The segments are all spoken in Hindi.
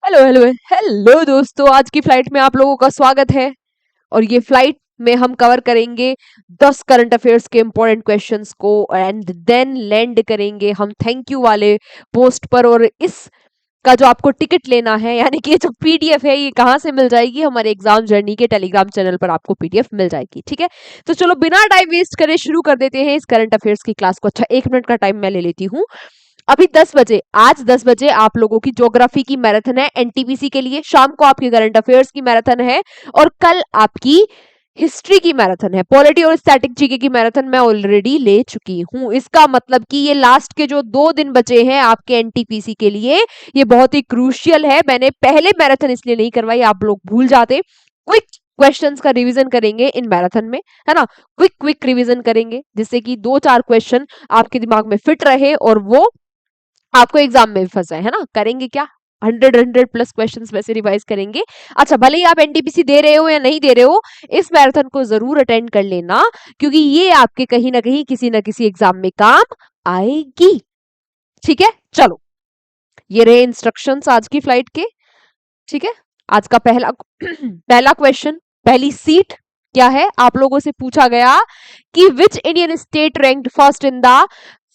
हेलो हेलो हेलो दोस्तों, आज की फ्लाइट में आप लोगों का स्वागत है। और ये फ्लाइट में हम कवर करेंगे 10 करंट अफेयर्स के इंपॉर्टेंट क्वेश्चंस को एंड देन लैंड करेंगे हम थैंक यू वाले पोस्ट पर। और इस का जो आपको टिकट लेना है, यानी कि ये जो पीडीएफ है, ये कहाँ से मिल जाएगी? हमारे एग्जाम जर्नी के टेलीग्राम चैनल पर आपको पीडीएफ मिल जाएगी। ठीक है, तो चलो बिना टाइम वेस्ट करे शुरू कर देते हैं इस करंट अफेयर्स की क्लास को। अच्छा, 1 मिनट का टाइम मैं ले लेती हूँ। अभी 10 बजे, आज 10 बजे आप लोगों की ज्योग्राफी की मैराथन है एनटीपीसी के लिए, शाम को आपकी करंट अफेयर्स की मैराथन है, और कल आपकी हिस्ट्री की मैराथन है। पॉलिटी और स्टैटिक जीके की मैराथन मैं ऑलरेडी ले चुकी हूं। इसका मतलब कि ये लास्ट के जो 2 दिन बचे हैं आपके एनटीपीसी के लिए, ये बहुत ही क्रूशियल है। मैंने पहले मैराथन इसलिए नहीं करवाई, आप लोग भूल जाते। क्विक क्वेश्चंस का रिवीजन करेंगे इन मैराथन में, है ना। क्विक क्विक रिवीजन करेंगे जिससे कि 2-4 क्वेश्चन आपके दिमाग में फिट रहे और वो आपको एग्जाम में भी फंसा है ना। करेंगे क्या, 100 प्लस क्वेश्चंस वैसे रिवाइज करेंगे। अच्छा, भले ही आप एनटीपीसी दे रहे हो या नहीं दे रहे हो, इस मैराथन को जरूर अटेंड कर लेना, क्योंकि ये आपके कहीं ना कहीं किसी ना किसी एग्जाम में काम आएगी। ठीक है, चलो ये रहे इंस्ट्रक्शंस आज की फ्लाइट के। ठीक है, आज का पहला पहला क्वेश्चन, पहली सीट क्या है? आप लोगों से पूछा गया कि विच Indian state ranked first in the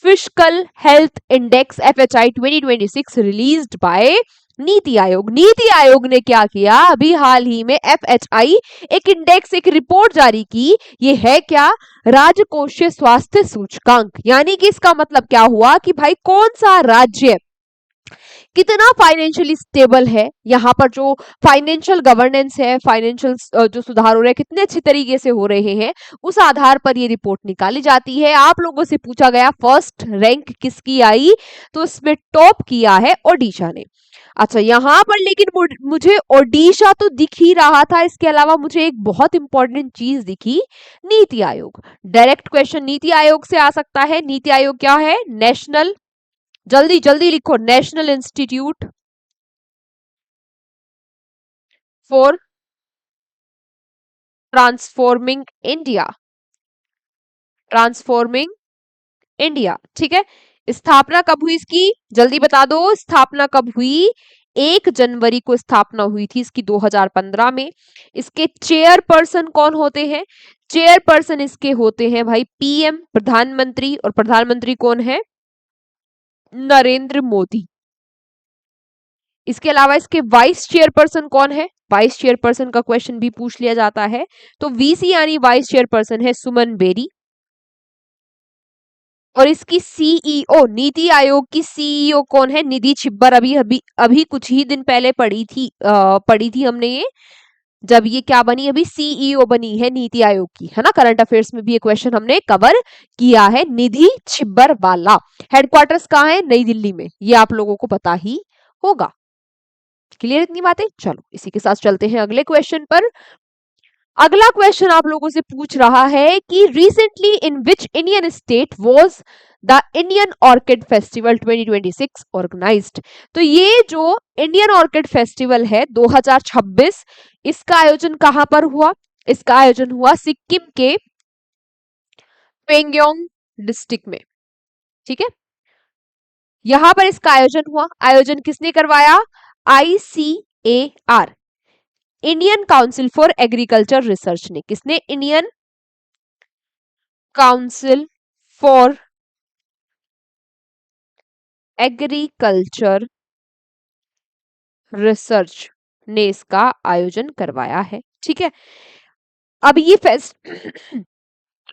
physical health index FHI 2026 released by NITI Aayog. NITI Aayog ने क्या किया? अभी हाल ही में FHI एक इंडेक्स, एक रिपोर्ट जारी की। ये है क्या? राजकोषीय स्वास्थ्य सूचकांक। यानी कि इसका मतलब क्या हुआ कि भाई कौन सा राज्य कितना फाइनेंशियली स्टेबल है, यहाँ पर जो फाइनेंशियल गवर्नेंस है, फाइनेंशियल जो सुधार हो रहे हैं कितने अच्छे तरीके से हो रहे हैं, उस आधार पर ये रिपोर्ट निकाली जाती है। आप लोगों से पूछा गया फर्स्ट रैंक किसकी आई, तो इसमें टॉप किया है ओडिशा ने। अच्छा, यहाँ पर लेकिन मुझे ओडिशा तो दिख ही रहा था, इसके अलावा मुझे एक बहुत इंपॉर्टेंट चीज दिखी, नीति आयोग। डायरेक्ट क्वेश्चन नीति आयोग से आ सकता है। नीति आयोग क्या है? नेशनल, जल्दी जल्दी लिखो, national institute for transforming India. Transforming India, ठीक है। स्थापना कब हुई इसकी? जल्दी बता दो, स्थापना कब हुई? 1 जनवरी को स्थापना हुई थी इसकी, 2015 में। इसके चेयरपर्सन कौन होते हैं? चेयरपर्सन इसके होते हैं भाई पीएम, प्रधानमंत्री। और प्रधानमंत्री कौन है? नरेंद्र मोदी। इसके अलावा इसके वाइस चेयरपर्सन कौन है? वाइस चेयरपर्सन का क्वेश्चन भी पूछ लिया जाता है, तो वीसी यानी वाइस चेयरपर्सन है सुमन बेरी। और इसकी सीईओ, नीति आयोग की सीईओ कौन है? निधि छिब्बर। अभी अभी अभी कुछ ही दिन पहले पढ़ी थी हमने ये, जब ये क्या बनी, अभी सीईओ बनी है नीति आयोग की, है ना। करंट अफेयर्स में भी ये क्वेश्चन हमने कवर किया है, निधि छिब्बर वाला। हेडक्वार्टर्स कहाँ है? नई दिल्ली में, ये आप लोगों को पता ही होगा। क्लियर इतनी बातें? चलो इसी के साथ चलते हैं अगले क्वेश्चन पर। अगला क्वेश्चन आप लोगों से पूछ रहा है कि recently in which Indian state was the Indian orchid festival 2026 organised. तो ये जो इंडियन ऑर्किड फेस्टिवल है 2026, इसका आयोजन कहां पर हुआ? इसका आयोजन हुआ सिक्किम के पेंगयोंग डिस्ट्रिक्ट में। ठीक है, यहां पर इसका आयोजन हुआ। आयोजन किसने करवाया? ICAR, Indian council for agriculture research ने। किसने? Indian council for agriculture research ने इसका आयोजन करवाया है। ठीक है, अब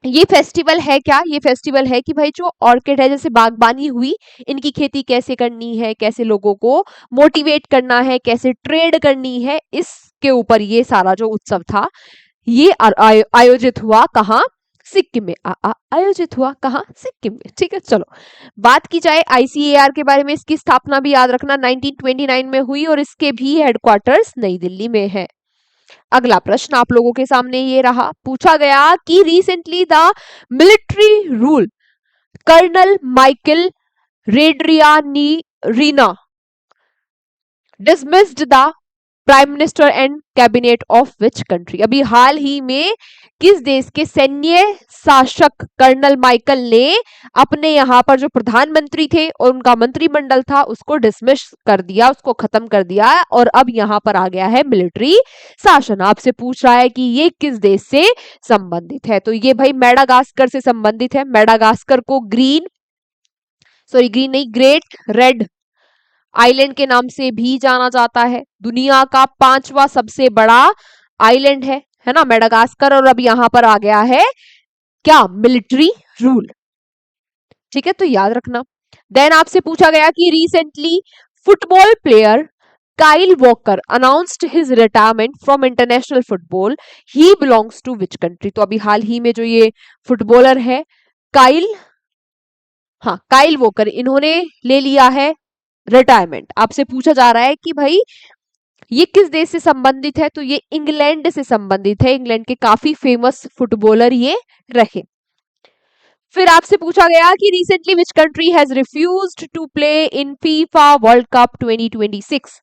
ये फेस्टिवल है क्या? ये फेस्टिवल है कि भाई जो ऑर्किड है, जैसे बागबानी हुई, इनकी खेती कैसे करनी है, कैसे लोगों को मोटिवेट करना है, कैसे ट्रेड करनी है, इसके ऊपर ये सारा जो उत्सव था ये आयोजित हुआ। कहाँ? सिक्किम में। आयोजित हुआ कहाँ? सिक्किम में। ठीक है, चलो बात की जाए ICAR के बारे में, इसकी स्थापना भी याद रखना 1929 में हुई और इसके भी हेडक्वार्टर्स नई दिल्ली में है। अगला प्रश्न आप लोगों के सामने ये रहा, पूछा गया कि recently the military rule colonel Michael Randrianirina dismissed the prime minister and cabinet of which country. अभी हाल ही में किस देश के सैन्य शासक कर्नल माइकल ने अपने यहाँ पर जो प्रधानमंत्री थे और उनका मंत्रिमंडल था उसको डिसमिस कर दिया, उसको खत्म कर दिया और अब यहाँ पर आ गया है मिलिट्री शासन। आपसे पूछ रहा है कि ये किस देश से संबंधित है, तो ये भाई मेडागास्कर से संबंधित है। मेडागास्कर को ग्रीन नहीं, ग्रेट रेड आइलैंड के नाम से भी जाना जाता है। दुनिया का 5वां सबसे बड़ा आइलैंड है ना मेडागास्कर, और अब यहां पर आ गया है क्या, मिलिट्री रूल। ठीक है, तो याद रखना। देन आपसे पूछा गया कि recently football player Kyle Walker announced his retirement from international football, he belongs to which country. तो अभी हाल ही में जो ये फुटबॉलर है काइल वॉकर, इन्होंने ले लिया है रिटायरमेंट। आपसे पूछा जा रहा है कि भाई ये किस देश से संबंधित है, तो ये इंग्लैंड से संबंधित है। इंग्लैंड के काफी फेमस फुटबॉलर ये रहे। फिर आपसे पूछा गया कि recently which country has refused to play in FIFA world cup 2026।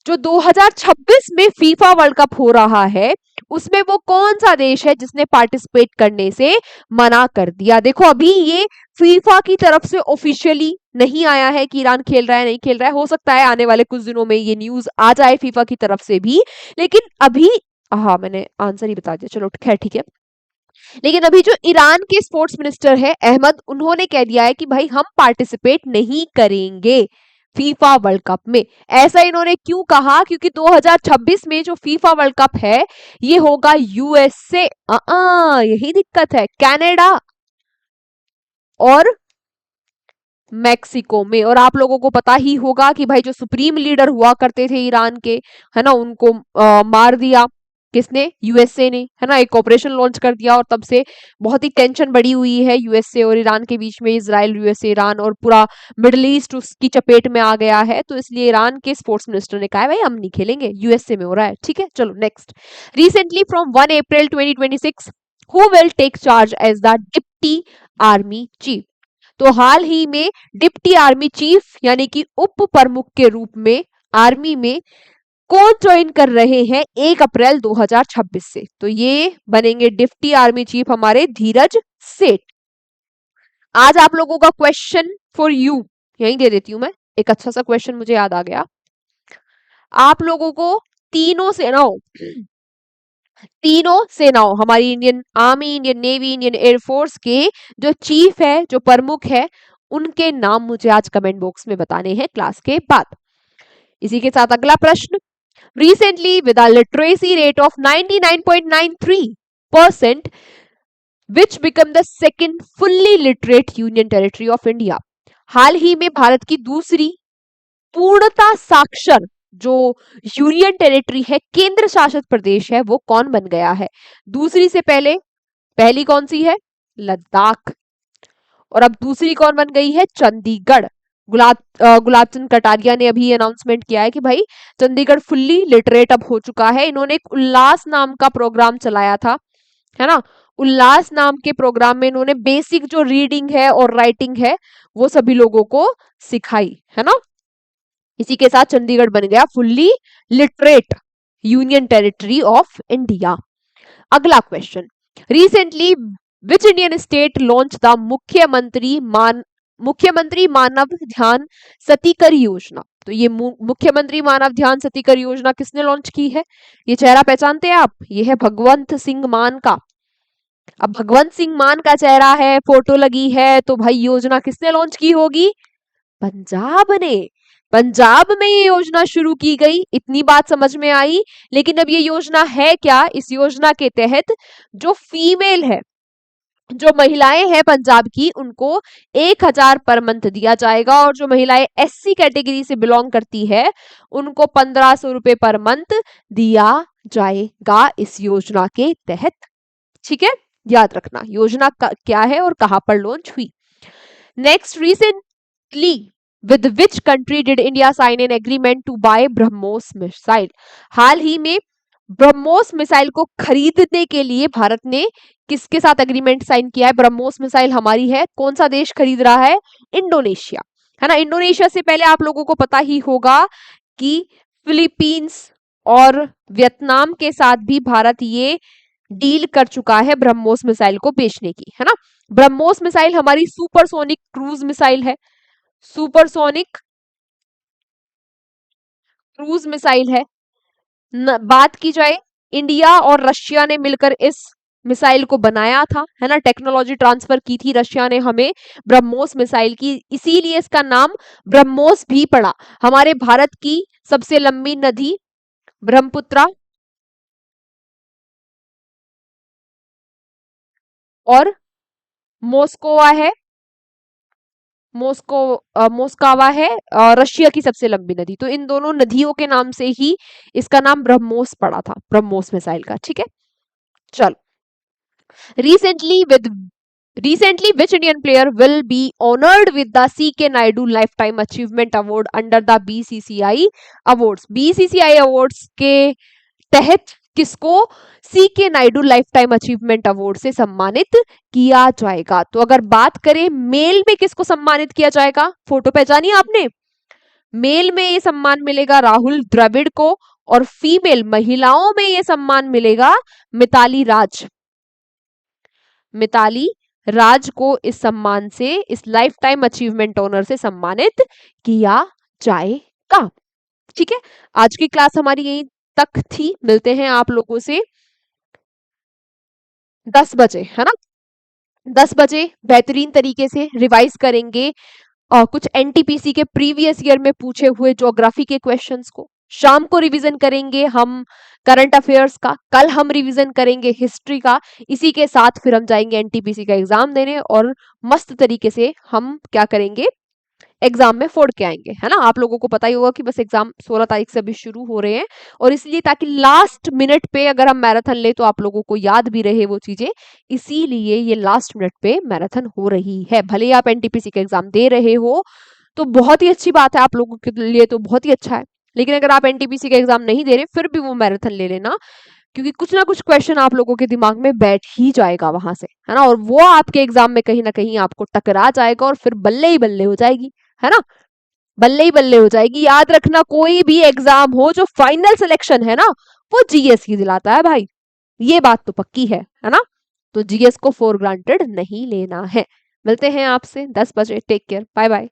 जो 2026 में फीफा वर्ल्ड कप हो रहा है उसमें वो कौन सा देश है जिसने पार्टिसिपेट करने से मना कर दिया। देखो अभी ये फीफा की तरफ से ऑफिशियली नहीं आया है कि ईरान खेल रहा है नहीं खेल रहा है, हो सकता है आने वाले कुछ दिनों में ये न्यूज आ जाए फीफा की तरफ से भी, लेकिन अभी मैंने आंसर ही बता दिया, चलो खैर ठीक है। लेकिन अभी जो ईरान के स्पोर्ट्स मिनिस्टर है अहमद, उन्होंने कह दिया है कि भाई हम पार्टिसिपेट नहीं करेंगे फीफा वर्ल्ड कप में। ऐसा इन्होंने क्यों कहा, क्योंकि 2026 में जो फीफा वर्ल्ड कप है ये होगा यूएसए, यही दिक्कत है, कनाडा और मैक्सिको में। और आप लोगों को पता ही होगा कि भाई जो सुप्रीम लीडर हुआ करते थे ईरान के, है ना, उनको मार दिया किसने, यूएसए ने, है ना, एक ऑपरेशन लॉन्च कर दिया और तब से बहुत ही टेंशन बढ़ी हुई है यूएसए और ईरान के बीच में। इजराइल, यूएसए, ईरान और पूरा मिडिल ईस्ट उसकी चपेट में आ गया है, तो इसलिए ईरान के स्पोर्ट्स मिनिस्टर ने कहा है भाई हम नहीं खेलेंगे, यूएसए में हो रहा है। ठीक है, चलो next. Recently from 1 April 2026 who will take charge as the deputy army chief. तो हाल ही में डिप्टी आर्मी चीफ यानी कि उप प्रमुख के रूप में आर्मी में कौन ज्वाइन कर रहे हैं 1 अप्रैल 2026 से, तो ये बनेंगे डिप्टी आर्मी चीफ हमारे धीरज सेठ। आज आप लोगों का क्वेश्चन फॉर यू यहीं दे देती हूं मैं, एक अच्छा सा क्वेश्चन मुझे याद आ गया। आप लोगों को तीनों सेनाओं हमारी Indian army, Indian navy, Indian air force के जो चीफ है, जो प्रमुख है, उनके नाम मुझे आज कमेंट बॉक्स में बताने हैं क्लास के बाद। इसी के साथ अगला प्रश्न, recently with a literacy rate of 99.93% which become the second fully literate union territory of India। हाल ही में भारत की दूसरी पूर्णता साक्षर जो यूनियन टेरिटरी है, केंद्र शासित प्रदेश है, वो कौन बन गया है। दूसरी से पहली कौन सी है, लद्दाख, और अब दूसरी कौन बन गई है, चंडीगढ़। गुलाब चंद कटारिया ने अभी अनाउंसमेंट किया है कि भाई चंडीगढ़ फुल्ली लिटरेट अब हो चुका है। इन्होंने एक उल्लास नाम का प्रोग्राम चलाया था, है ना, उल्लास नाम के प्रोग्राम में इन्होंने बेसिक जो रीडिंग है और राइटिंग है वो सभी लोगों को सिखाई, है ना। इसी के साथ चंडीगढ़ बन गया fully literate union territory of India. अगला question, recently which Indian state launch the Mukhyamantri Manav ध्यान सतीकर योजना। तो ये मुख्यमंत्री मानव ध्यान सतीकर योजना किसने लॉन्च की है, ये चेहरा पहचानते हैं आप, ये है भगवंत सिंह मान का। अब भगवंत सिंह मान का चेहरा है, फोटो लगी है, तो भाई योजना किसने लॉन्च की होगी, पंजाब ने। पंजाब में ये योजना शुरू की गई, इतनी बात समझ में आई। लेकिन अब ये योजना है क्या, इस योजना के तहत जो फीमेल है, जो महिलाएं हैं पंजाब की, उनको 1000 पर मंथ दिया जाएगा, और जो महिलाएं एससी कैटेगरी से बिलोंग करती है उनको 1500 रुपए पर मंथ दिया जाएगा इस योजना के तहत। ठीक है, याद रखना योजना क्या है और कहां पर लॉन्च हुई। Next, recently with which country did India sign an agreement to buy BrahMos missile. हाल ही में ब्रह्मोस मिसाइल को खरीदने के लिए भारत ने किसके साथ एग्रीमेंट साइन किया है। ब्रह्मोस मिसाइल हमारी है, कौन सा देश खरीद रहा है, इंडोनेशिया, है ना। इंडोनेशिया से पहले आप लोगों को पता ही होगा कि फिलीपींस और वियतनाम के साथ भी भारत ये डील कर चुका है ब्रह्मोस मिसाइल को बेचने की, है ना। ब्रह्मोस मिसाइल हमारी सुपरसोनिक क्रूज मिसाइल है, सुपरसोनिक क्रूज मिसाइल है। बात की जाए, इंडिया और रशिया ने मिलकर इस मिसाइल को बनाया था, है ना। टेक्नोलॉजी ट्रांसफर की थी रशिया ने हमें ब्रह्मोस मिसाइल की, इसीलिए इसका नाम ब्रह्मोस भी पड़ा। हमारे भारत की सबसे लंबी नदी ब्रह्मपुत्रा और मोस्कोवा है, मोस्को मोस्कावा है, रशिया की सबसे लंबी नदी। तो इन दोनों नदियों के नाम से ही इसका नाम ब्रह्मोस पड़ा था, ब्रह्मोस मिसाइल का, ठीक है। चलो, recently with recently which Indian player will be honored with the CK Naidu Lifetime Achievement Award under the BCCI Awards? BCCI Awards के तहत किसको CK Naidu life time achievement award से सम्मानित किया जाएगा? तो अगर बात करें मेल में किसको सम्मानित किया जाएगा, फोटो पहचानी आपने, मेल में ये सम्मान मिलेगा राहुल द्रविड़ को, और फीमेल महिलाओं में ये सम्मान मिलेगा मिताली राज। मिताली राज को इस सम्मान से, इस लाइफ टाइम अचीवमेंट ऑनर से सम्मानित किया जाएगा, ठीक है। आज की क्लास हमारी यहीं तक थी, मिलते हैं आप लोगों से 10 बजे, है ना। 10 बजे बेहतरीन तरीके से रिवाइज करेंगे कुछ एनटीपीसी के प्रीवियस ईयर में पूछे हुए ज्योग्राफी के क्वेश्चंस को। शाम को रिवीजन करेंगे हम करंट अफेयर्स का, कल हम रिवीजन करेंगे हिस्ट्री का। इसी के साथ फिर हम जाएंगे एनटीपीसी का एग्जाम देने, और मस्त तरीके से हम क्या करेंगे, एग्जाम में फोड़ के आएंगे, है ना। आप लोगों को पता ही होगा कि बस एग्जाम 16 तारीख से अभी शुरू हो रहे हैं, और इसलिए ताकि लास्ट मिनट पे अगर हम मैराथन ले तो आप लोगों को याद भी रहे वो चीजें, इसीलिए ये लास्ट मिनट पे मैराथन हो रही है। भले ही आप एनटीपीसी का एग्जाम दे रहे हो तो बहुत ही अच्छी बात है, आप लोगों के लिए तो बहुत ही अच्छा है, लेकिन अगर आप एनटीपीसी का एग्जाम नहीं दे रहे फिर भी वो मैराथन ले लेना, क्योंकि कुछ ना कुछ क्वेश्चन आप लोगों के दिमाग में बैठ ही जाएगा वहां से, है ना, और वो आपके एग्जाम में कहीं ना कहीं आपको टकरा जाएगा, और फिर बल्ले ही बल्ले हो जाएगी, है ना, बल्ले ही बल्ले हो जाएगी। याद रखना, कोई भी एग्जाम हो, जो फाइनल सिलेक्शन है ना वो जीएस ही दिलाता है भाई, ये बात तो पक्की है ना। तो जीएस को फॉर ग्रांटेड नहीं लेना है। मिलते हैं आपसे 10 बजे, टेक केयर, बाय बाय।